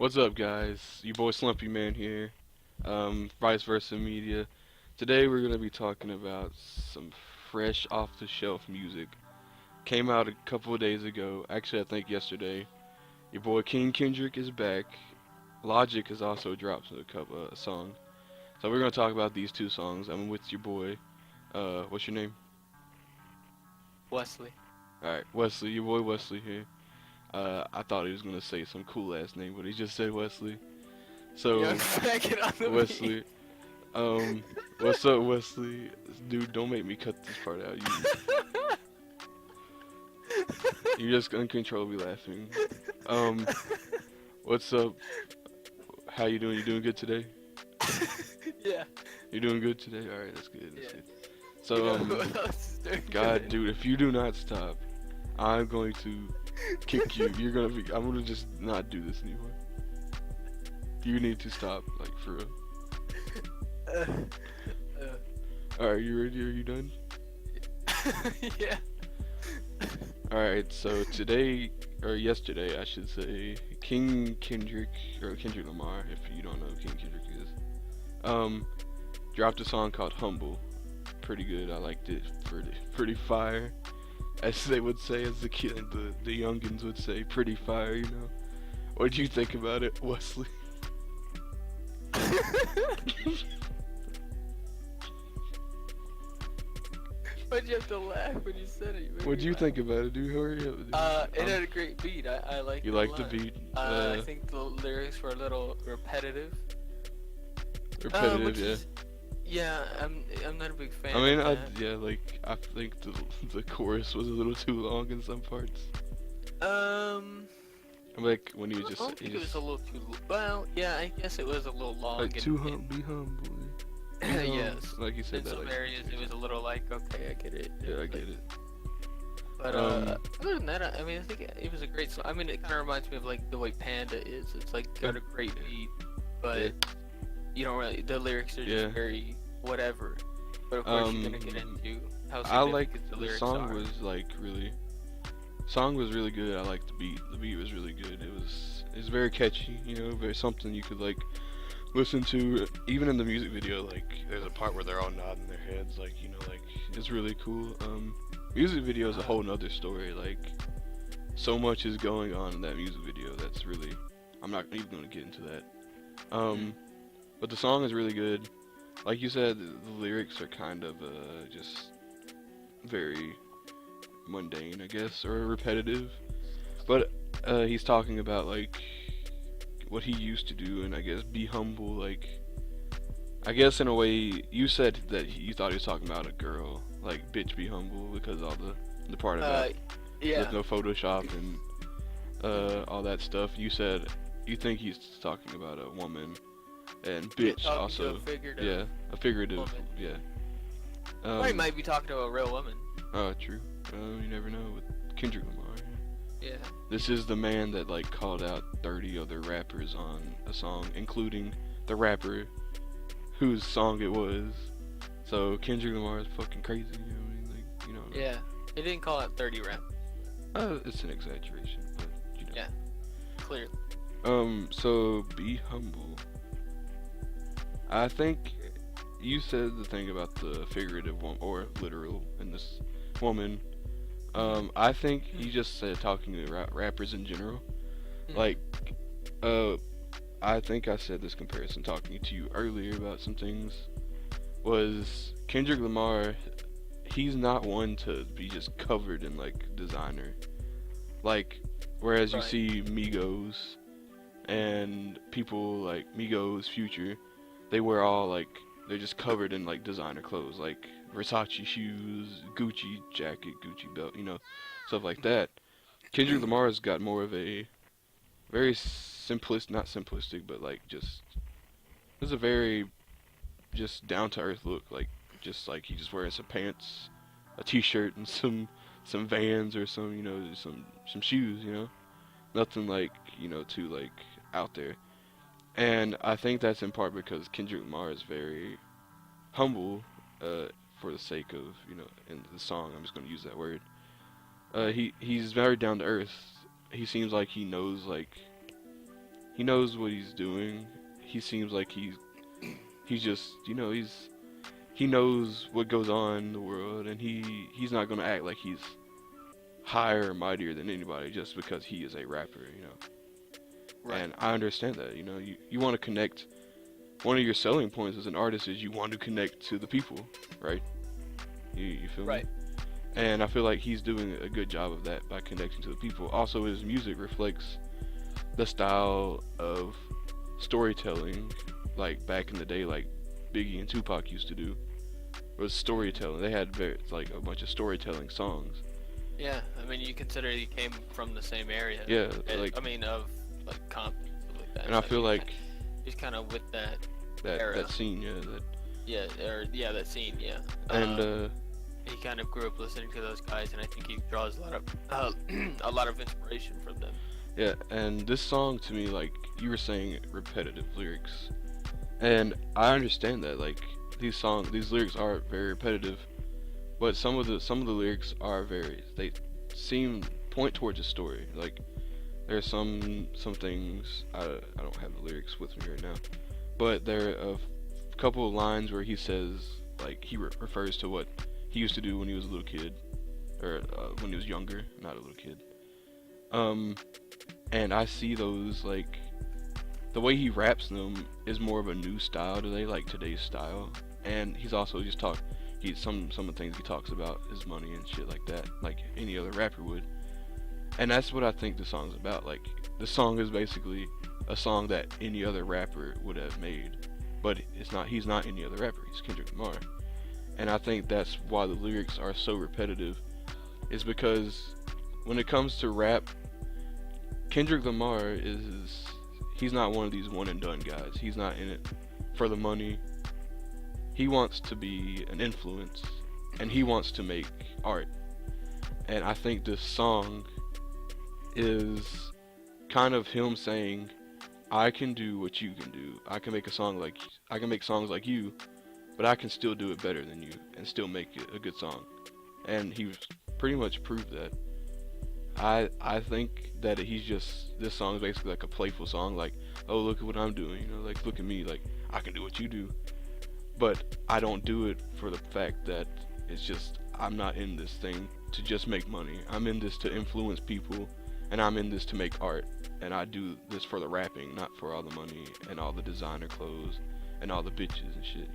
What's up, guys? Your boy Slumpy Man here, Vice Versa Media. Today we're gonna be talking about some fresh off the shelf music. Came out a couple of days ago. Actually, I think yesterday. Your boy King Kendrick is back. Logic has also dropped a song. So we're gonna talk about these two songs. I'm with your boy. What's your name? Wesley. All right, Wesley. Your boy Wesley here. I thought he was gonna say some cool ass name, but he just said Wesley. Young So faggot on the beat. Wesley. Um, what's up, Wesley? Dude, don't make me cut this part out. You're just uncontrollably laughing. Um, what's up? How you doing? You doing good today? Yeah, You doing good today? All right, that's good. That's yeah. good. You So, know who else is doing God, good? dude, if you do not stop, I'm going to kick you. I'm gonna just not do this anymore. You need to stop, like for real. Uh, uh, All right, you ready? Are you done? yeah. All right. So today or yesterday, I should say, King Kendrick or Kendrick Lamar, if you don't know who King Kendrick is, um, dropped a song called "Humble." Pretty good. I liked it. Pretty fire, as they would say, as the youngins would say, pretty fire. You know. What did you think about it, Wesley? Why'd you have to laugh when you said it? You made What me did you laugh. think about it, dude? Hurry up, dude. It had a great beat. I liked You it a like the lot. beat? I think the lyrics were a little repetitive. Repetitive, Which yeah. is, yeah, I'm not a big I fan mean, of that. yeah, like I think the chorus was a little too long in some parts. Um, Like when I don't he think it was just a little too. Well, yeah, I guess it was a little long like and be humble, be humble. yes. Like he said In that some like areas, it was a little like, okay, I get it. yeah, I Like, get it. but Um, other than that, I mean, I think it was a great song. I mean, it kind of reminds me of like the way Panda is. It's like yeah, got a great beat, yeah, but you don't really. The lyrics are just yeah. very whatever. But of course, you're gonna get Um, into how I like significant the the lyrics song are. was like really song was really good. I liked the beat. The beat was really good. It's very catchy. You know, very something you could like listen to even in the music video. Like there's a part where they're all nodding their heads. Like you know, like it's really cool. Music video is a Uh, whole nother story. Like so much is going on in that music video. That's really I'm not even gonna get into that. mm, Um, but the song is really good. Like you said, the lyrics are kind of just very mundane, I guess, or repetitive. But he's talking about like what he used to do, and I guess be humble. Like I guess in a way, you said that you thought he was talking about a girl, like bitch, be humble, because all the part uh, about there's yeah. no Photoshop and all that stuff. You said you think he's talking about a woman, and Yeah, bitch talking to a also, figurative yeah, a figurative, woman. yeah. Or he Um, might be talking to a real woman. oh, true. You never know with Kendrick Lamar. Yeah. Yeah. This is the man that like called out 30 other rappers on a song, including the rapper whose song it was. So Kendrick Lamar is fucking crazy. You know what I mean? Like, you know. Yeah. He didn't call it 30 rap. It's an exaggeration, but you know. Yeah, clearly. So be humble. I think you said the thing about the figurative one or literal in this woman. Mhm. I think he just said talking to rappers in general. Like, Mhm. uh, I think I said this comparison talking to you earlier about some things. Was Kendrick Lamar? He's not one to be just covered in like designer. Like, whereas you Right. see Migos and people like Migos, Future, they wear all like they're just covered in like designer clothes, like Versace shoes, Gucci jacket, Gucci belt, you know, stuff like that. Kendrick Lamar's got more of a very not simplistic, but like just there's a very just down to earth look, like just like he just wears some pants, a t-shirt, and some Vans or some some shoes, you know, nothing like too like out there. And I think that's in part because Kendrick Lamar is very humble, uh, for the sake of in the song. I'm just gonna use that word. He's very down to earth. He seems like he he knows what he's doing. He seems like he's just, he knows what goes on in the world, and he's not gonna act like he's higher or mightier than anybody just because he is a rapper, Right. And I understand that, you want to connect. One of your selling points as an artist is you want to connect to the people, right? You feel me? Right. And I feel like he's doing a good job of that by connecting to the people. Also, his music reflects the style of storytelling, like back in the day, like Biggie and Tupac used to do. Was storytelling. They had like a bunch of storytelling songs. Yeah. I mean, you consider he came from the same area. Yeah, like, I mean, of like Compton and stuff like that. and I So feel like he's kind of with that that era. that scene, yeah, that Yeah. Or yeah, that scene. Yeah. and He kind of grew up listening to those guys, and I think he draws a lot of a lot of inspiration from them. yeah, and this song to me, like you were saying, repetitive lyrics, and I understand that. Like these lyrics are very repetitive, but some of the lyrics are they seem point towards a story. Like there's some things I don't have the lyrics with me right now, but there are a couple of lines where he says like he refers to what he used to do when he was a little kid, or when he was younger, not a little kid. Um, and I see those like the way he raps them is more of a new style today, like today's style. And he's also just some of the things he talks about is money and shit like that, like any other rapper would. And that's what I think the song's about. Like the song is basically a song that any other rapper would have made, but it's not. He's not any other rapper. He's Kendrick Lamar, and I think that's why the lyrics are so repetitive. Is because when it comes to rap, Kendrick Lamar he's not one of these one and done guys. He's not in it for the money. He wants to be an influence, and he wants to make art. And I think this song is kind of him saying, I can do what you can do. I can make songs like you, but I can still do it better than you and still make it a good song. And he pretty much proved that. I think that this song is basically like a playful song, like, oh, look at what I'm doing, like, look at me, like, I can do what you do. But I don't do it for the fact that it's just, I'm not in this thing to just make money. I'm in this to influence people, and I'm in this to make art. And I do this for the rapping, not for all the money and all the designer clothes and all the bitches and shit.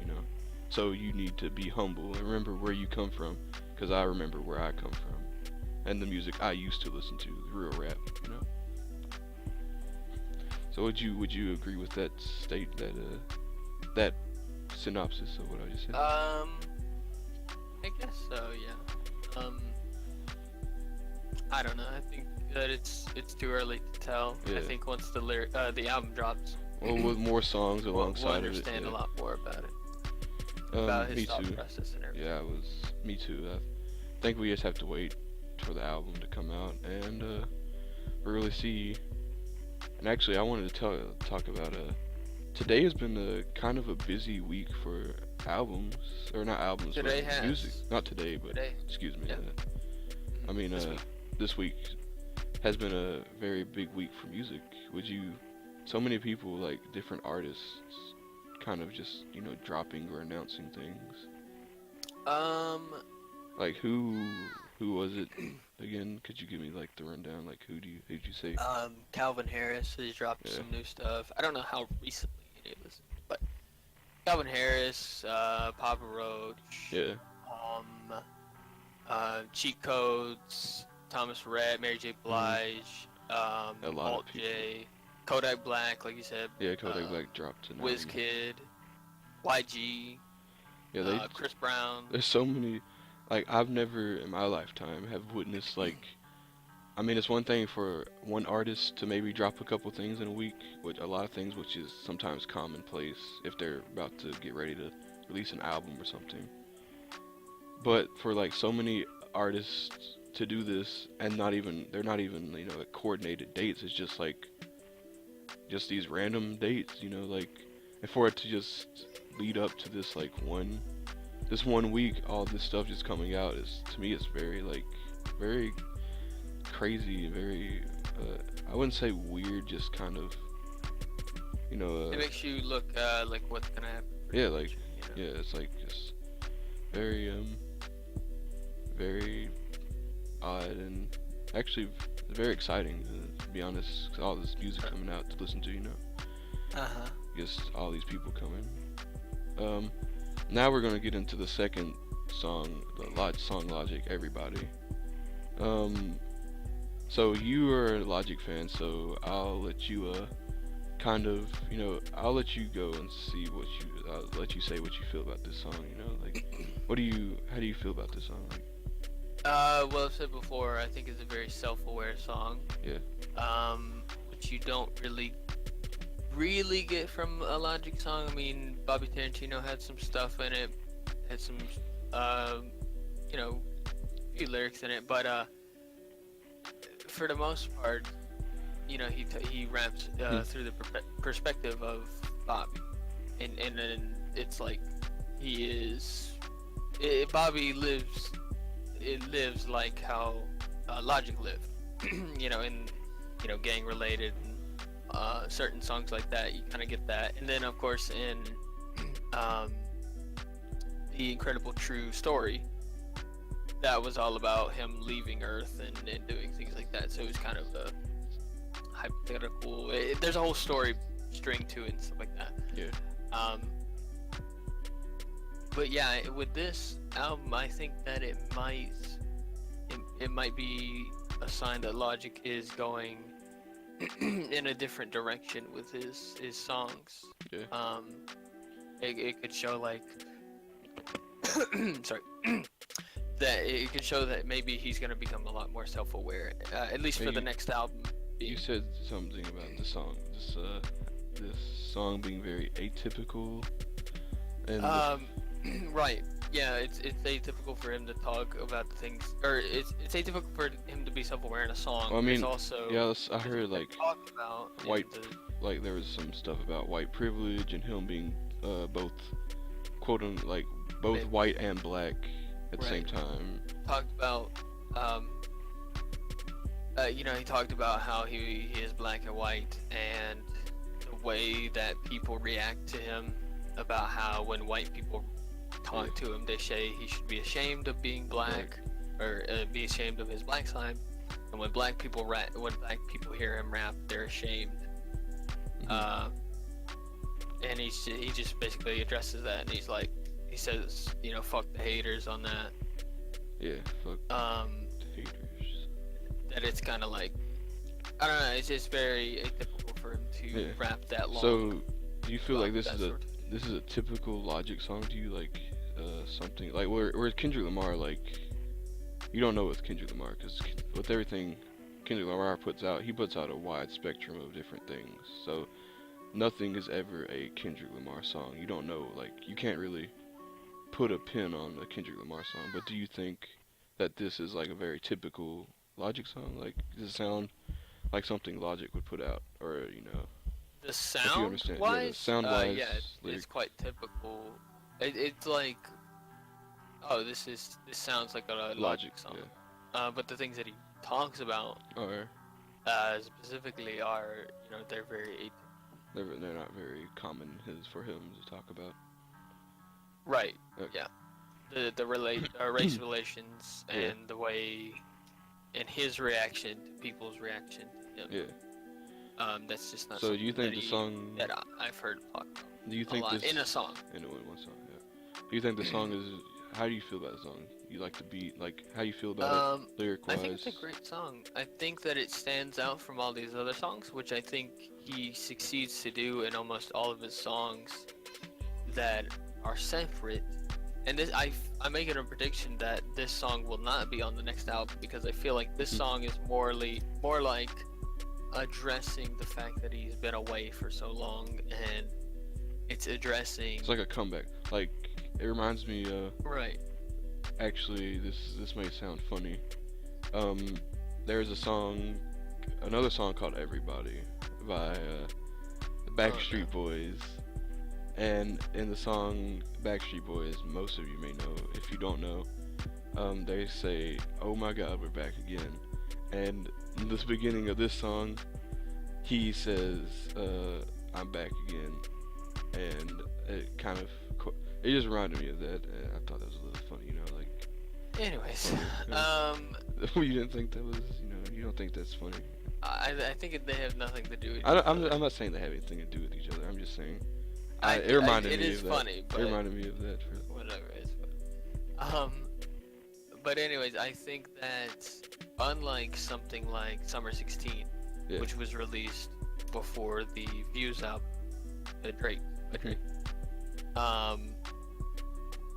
So you need to be humble and remember where you come from, because I remember where I come from and the music I used to listen to, the real rap. So would you agree with that that synopsis of what I just said? I guess so. Yeah. I don't know. I think that it's too early to tell. Yeah. I think once the album drops, Well, with more songs we'll alongside of it. understand Yeah. a lot more about it, about his Me thought too. process and everything. Yeah, me too. I think we just have to wait for the album to come out and really see. And actually, I wanted to talk about today has been a kind of a busy week for albums, or not albums, Today but has. music. Not today, but Today. excuse me. Yeah. I mean, This week. this week has been a very big week for music. So many people, like different artists, kind of just dropping or announcing things. Like who was it again? Could you give me like the rundown? Like who'd you say? Calvin Harris has dropped Yeah. some new stuff. I don't know how recently it was, but Calvin Harris, Papa Roach, Yeah. Cheat Codes, Thomas Rhett, Mary J. Blige, A lot Alt of people. J, Kodak Black, like you said, Yeah, Kodak Black dropped tonight. WizKid, YG, Yeah, Chris Brown. there's so many. Like I've never in my lifetime have witnessed like. I mean, it's one thing for one artist to maybe drop a couple things in a week, which a lot of things, which is sometimes commonplace if they're about to get ready to release an album or something. But for like so many artists to do this and they're not even at coordinated dates. It's just like just these random dates, like, and for it to just lead up to this like this one week, all this stuff just coming out is, to me, it's very crazy, very I wouldn't say weird, just kind of you know, It makes you look like what's gonna happen for yeah, the like, future, you know. yeah, it's like just very, very odd and actually very exciting to be honest. 'Cause all this music coming out to listen to, you know, Uh-huh. just all these people coming. Um, Now we're gonna get into the second song, the song Logic, Everybody. Um, so you are a Logic fan, so I'll let you kind of, you know, I'll let you go and see what I'll let you say what you feel about this song. You know, like, how do you feel about this song? Like, Well, I've said before, I think it's a very self-aware song. yeah, Which you don't really get from a Logic song. I mean, Bobby Tarantino had some stuff in it, had some, um, you know, few lyrics in it, but for the most part, you know, he raps hmm, through the perspective of Bobby, and then it's like he is, Bobby lives, it lives like how Logic lived, you know, in gang related and certain songs like that. You kind of get that, and then of course in um, the Incredible True Story, that was all about him leaving Earth and doing things like that. So it was kind of a hypothetical. There's a whole story string to it and stuff like that. yeah, Um, but yeah, with this album, I think that it might be a sign that Logic is going in a different direction with his songs. yeah, It could show like sorry that it could show that maybe he's gonna become a lot more self-aware, at least Hey, for the next album. you said something about the song, this song being very atypical, and Right. Yeah, it's atypical for him to talk about the things, or it's atypical for him to be self-aware in a song. well, I There's mean, also yeah, I there's heard what they like talk about in white, the like there was some stuff about white privilege and him being both like both Maybe. white and black at the same Right. time. talked about um you know, he talked about how he is black and white, and the way that people react to him, about how when white people talk to him, they say he should be ashamed of being black, or be ashamed of his black side, and when black people hear him rap, they're ashamed. Mhm. And he just basically addresses that, and he says, you know, fuck the haters on that. Yeah, fuck Um, the haters. that it's kind of like, I don't know, it's just very atypical for him to Yeah. rap that long. So, do you feel about like this that is a sort of thing. this is a typical Logic song to you? Like, something like where Kendrick Lamar, like, you don't know with Kendrick Lamar because with everything Kendrick Lamar puts out, he puts out a wide spectrum of different things. So nothing is ever a Kendrick Lamar song. You don't know, like, you can't really put a pin on a Kendrick Lamar song. But do you think that this is like a very typical Logic song? Like, does it sound like something Logic would put out, or you know, The if you sound understand? Yeah, the wise, sound wise, yeah, it's lyric, quite typical. It's like, oh, this sounds like a Logic, Logic song. yeah, But the things that he talks about or specifically are, you know, they're very they're not very common for him to talk about. right. Okay. Yeah, the race relations Yeah. and the way, and his reaction to people's reaction to him. Yeah. That's just not So do something you think that the song? I've heard talk about Do you a think lot this in a song. in one song? Yeah. Do you think the song is? How do you feel about the song? You like the beat? Like, how you feel about it, lyric I wise? think it's a great song. I think that it stands out from all these other songs, which I think he succeeds to do in almost all of his songs that are separate. And I'm making a prediction that this song will not be on the next album, because I feel like this Mhm. song is more like addressing the fact that he's been away for so long, and it's addressing It's like a comeback. Like, it reminds me. right. Actually, this may sound funny. Um, there's another song called "Everybody" by the Backstreet Boys, and in the song Backstreet Boys, most of you may know. If you don't know, they say, "Oh my God, we're back again," and in this beginning of this song, he says, I'm back again, and it kind of it just reminded me of that. And I thought that was a little funny, like. Anyways, You didn't think that was, you don't think that's funny. I think they have nothing to do with I each don't, other. I'm not saying they have anything to do with each other. I'm just saying. It It is funny, It but reminded me of that. whatever. It's funny. But anyways, I think that unlike something like Summer 16, Yeah. which was released before the Views album, Drake, by Drake,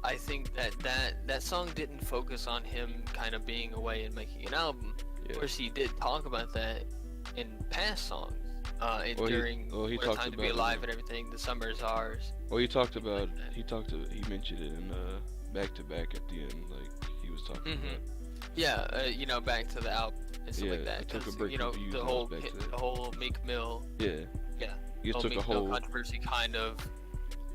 I think that song didn't focus on him kind of being away and making an album. Yeah. Of course, he did talk about that in past songs. During he What a talked Time to Be about it. Alive and everything, The Summer Is Ours. Well, he mentioned it in back to back at the end, like he was talking about. Yeah, back to the album and stuff like I that. took a Because break from Views the and whole was back to that. the whole Meek Mill, Yeah. yeah, You whole took Meek a Mill whole. controversy kind of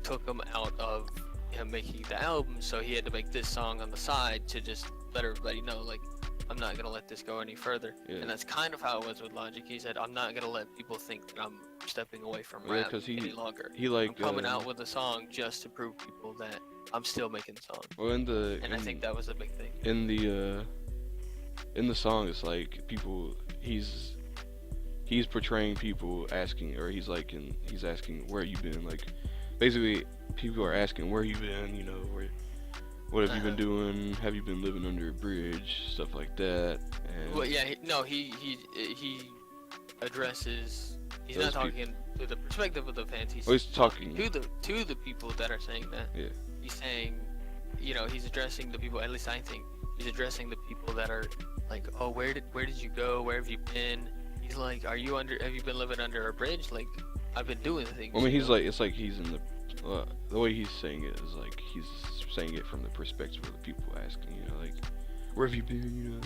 took him out of him making the album, so he had to make this song on the side to just let everybody know, like, I'm not gonna let this go any further. Yeah. And that's kind of how it was with Logic. He said, I'm not gonna let people think that I'm stepping away from Yeah, rap 'cause any longer. He like I'm coming out with a song just to prove people that I'm still making songs. Well, I think that was a big thing. in the song, it's like people. He's portraying people asking, or he's asking where you been. Like, basically, people are asking where you been. What have you been doing? Have you been living under a bridge? Stuff like that. And Well, yeah, he addresses. He's Those not talking to the perspective of the fans. he's talking to the people that are saying that. Yeah. He's saying, he's addressing the people. At least I think he's addressing the people that are like, oh, where did you go? Where have you been? He's like, have you been living under a bridge? Like, I've been doing things. I mean, he's like, it's like he's in the way he's saying it is like he's saying it from the perspective of the people asking, like, where have you been,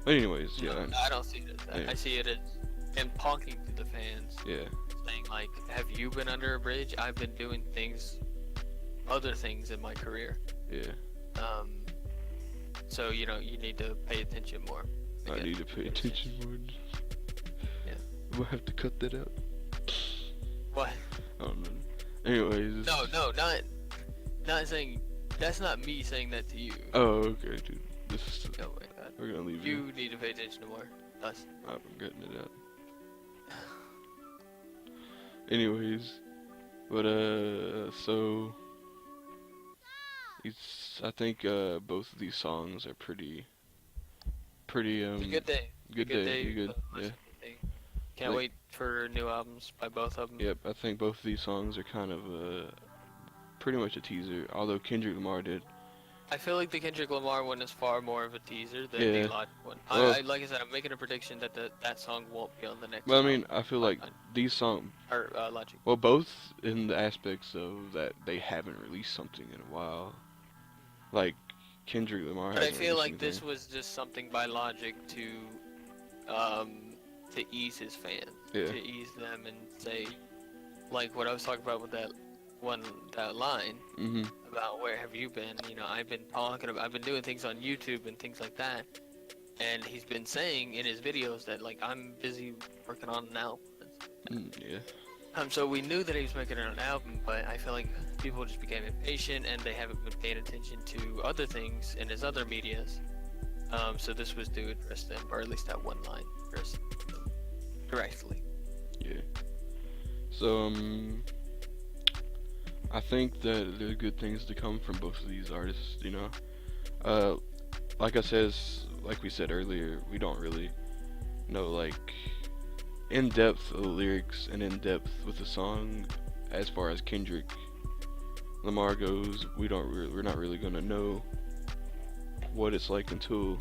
Anyways, yeah. No, I don't see it as that. Yeah. I see it as him talking to the fans. Yeah. Saying like, have you been under a bridge? I've been doing other things in my career. Yeah. So you need to pay attention more. I need to pay attention more. Yeah. We'll have to cut that out. What? I don't know. Anyways. No, not saying. That's not me saying that to you. Oh, okay, dude. Oh my God. We're gonna leave You need to pay attention to more. Us. I'm getting it out. Anyways, but so I think both of these songs are pretty It's a good day. Good day. You good? Yeah. Can't Like- wait for new albums by both of them. Yep. I think both of these songs are kind of pretty much a teaser. Although Kendrick Lamar did. I feel like the Kendrick Lamar one is far more of a teaser than Yeah. the Logic one. Well- Like I said, I'm making a prediction that that song won't be on the next. But I mean, album. I feel like these songs. Or Logic. Well, both in the aspects of that they haven't released something in a while. Like Kendrick Lamar. But I hasn't feel released like this anything. was just something by Logic to ease his fans, Yeah. to ease them and say, like what I was talking about with that line Mhm. about where have you been? I've been doing things on YouTube and things like that, and he's been saying in his videos that like I'm busy working on an album. Yeah. So we knew that he was making an album, but I feel like people just became impatient and they haven't been paying attention to other things in his other medias. So this was to address them, or at least that one line address them directly. Yeah. So I think that there are good things to come from both of these artists. Like we said earlier, we don't really know like in depth of the lyrics and in depth with the song. As far as Kendrick Lamar goes, we're not really gonna know what it's like until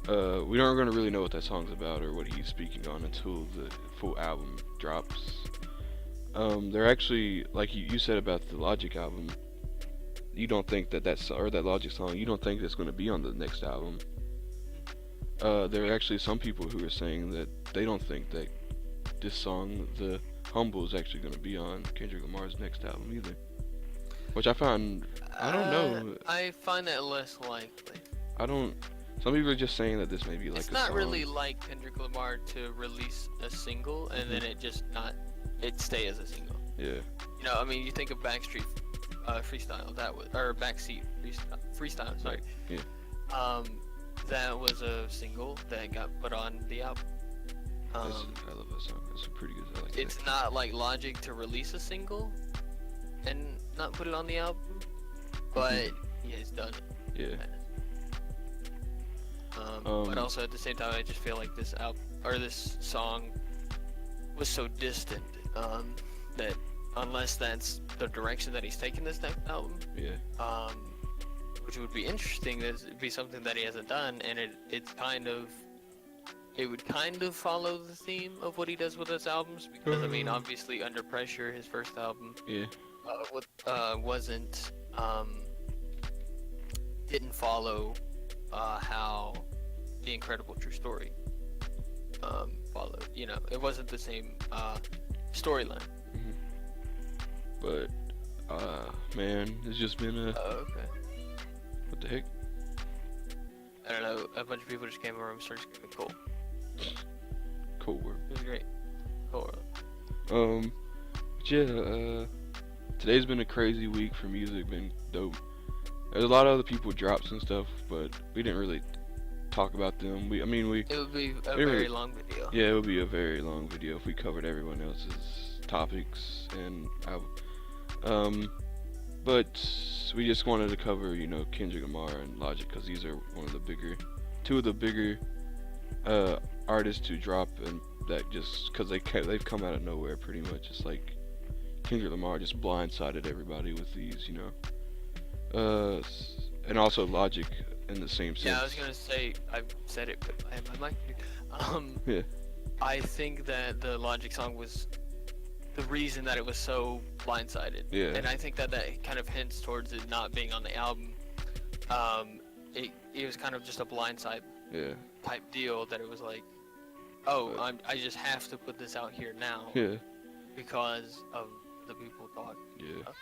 we aren't gonna really know what that song's about or what he's speaking on until the full album drops. They're actually, like you said about the Logic album, you don't think that Logic song, you don't think it's going to be on the next album. There are actually some people who are saying that they don't think that this song, The Humble, is actually going to be on Kendrick Lamar's next album either. Which I don't know. I find that less likely. Some people are just saying that this may be like It's a not song. really like Kendrick Lamar to release a single and then it just not it stay as a single. Yeah. You know, I mean, you think of Backstreet Freestyle, that was, or Backseat Freestyle, sorry. Yeah. That was a single that got put on the album. I love that song. That's a pretty good. I like It's that. not like Logic to release a single and not put it on the album, but he has done it. Yeah. But also at the same time, I just feel like this album or this song was so distant that unless that's the direction that he's taking this next album, Yeah. which would be interesting, it'd be something that he hasn't done, and it would kind of follow the theme of what he does with his albums, because I mean, obviously, Under Pressure, his first album, Yeah. wasn't didn't follow how The Incredible True Story followed. You know, it wasn't the same storyline. But man, it's just been a Okay. what the heck? I don't know. A bunch of people just came over and started screaming "cool." Cool word. It was great. Cool. But yeah, today's been a crazy week for music. Been dope. There's a lot of other people drops and stuff, but we didn't really talk about them. It would be a very long video. Yeah, it would be a very long video if we covered everyone else's topics and but we just wanted to cover, you know, Kendrick Lamar and Logic, because these are two of the bigger artists to drop, and that just because they've come out of nowhere pretty much. It's like Kendrick Lamar just blindsided everybody with these, you know, and also Logic in the same sense. Yeah, I was gonna say, I've said it, but I have my mic muted. Yeah. I think that the Logic song was the reason that it was so blindsided. Yeah. And I think that kind of hints towards it not being on the album. It was kind of just a blindside Yeah. type deal, that it was like, oh, I just have to put this out here now Yeah. because of the people talking. Yeah.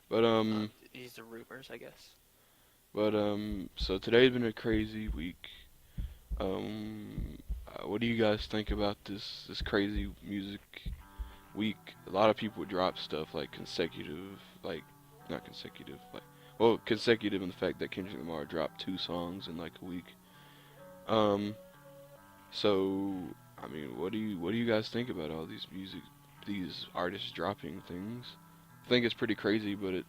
But These are rumors, I guess. But so today's been a crazy week. What do you guys think about this crazy music week? A lot of people drop stuff like consecutive, like not consecutive, like well, consecutive in the fact that Kendrick Lamar dropped 2 songs in like a week. So I mean, what do you guys think about all these artists dropping things? I think it's pretty crazy, but it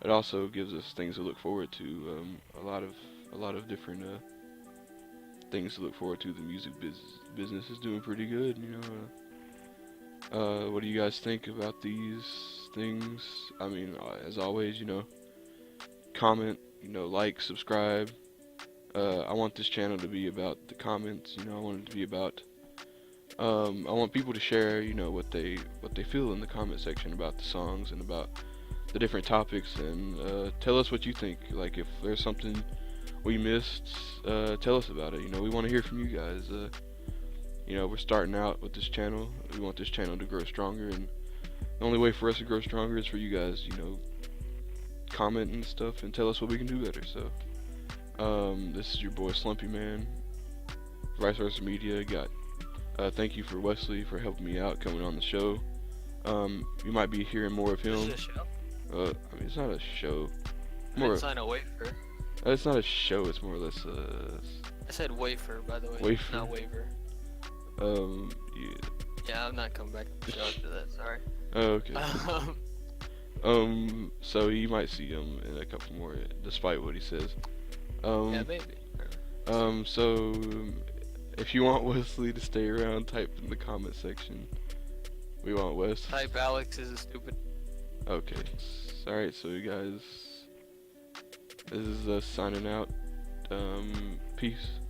also gives us things to look forward to. A lot of different things to look forward to. The music business is doing pretty good, you know. What do you guys think about these things? I mean, as always, you know, comment, you know, like, subscribe. I want this channel to be about the comments, you know. I want it to be about I want people to share, you know, what they feel in the comment section about the songs and about the different topics, and tell us what you think. Like, if there's something we missed, tell us about it. You know, we want to hear from you guys. You know, we're starting out with this channel. We want this channel to grow stronger, and the only way for us to grow stronger is for you guys, you know, comment and stuff and tell us what we can do better. So this is your boy Slumpy Man, Vice Versa Media. Thank you for Wesley for helping me out coming on the show. You might be hearing more of him. Is this a show? I mean, it's not a show. I didn't sign a wafer. It's not a show. It's more or less I said wafer, by the way. Wafer? Not waiver. Yeah. Yeah, I'm not coming back to the show after that. Sorry. Oh, okay. So you might see him in a couple more, despite what he says. Yeah, maybe. So if you want Wesley to stay around, type in the comment section. We want Wes. Type Alex is a stupid. Okay. Alright, so you guys, this is us signing out. Peace.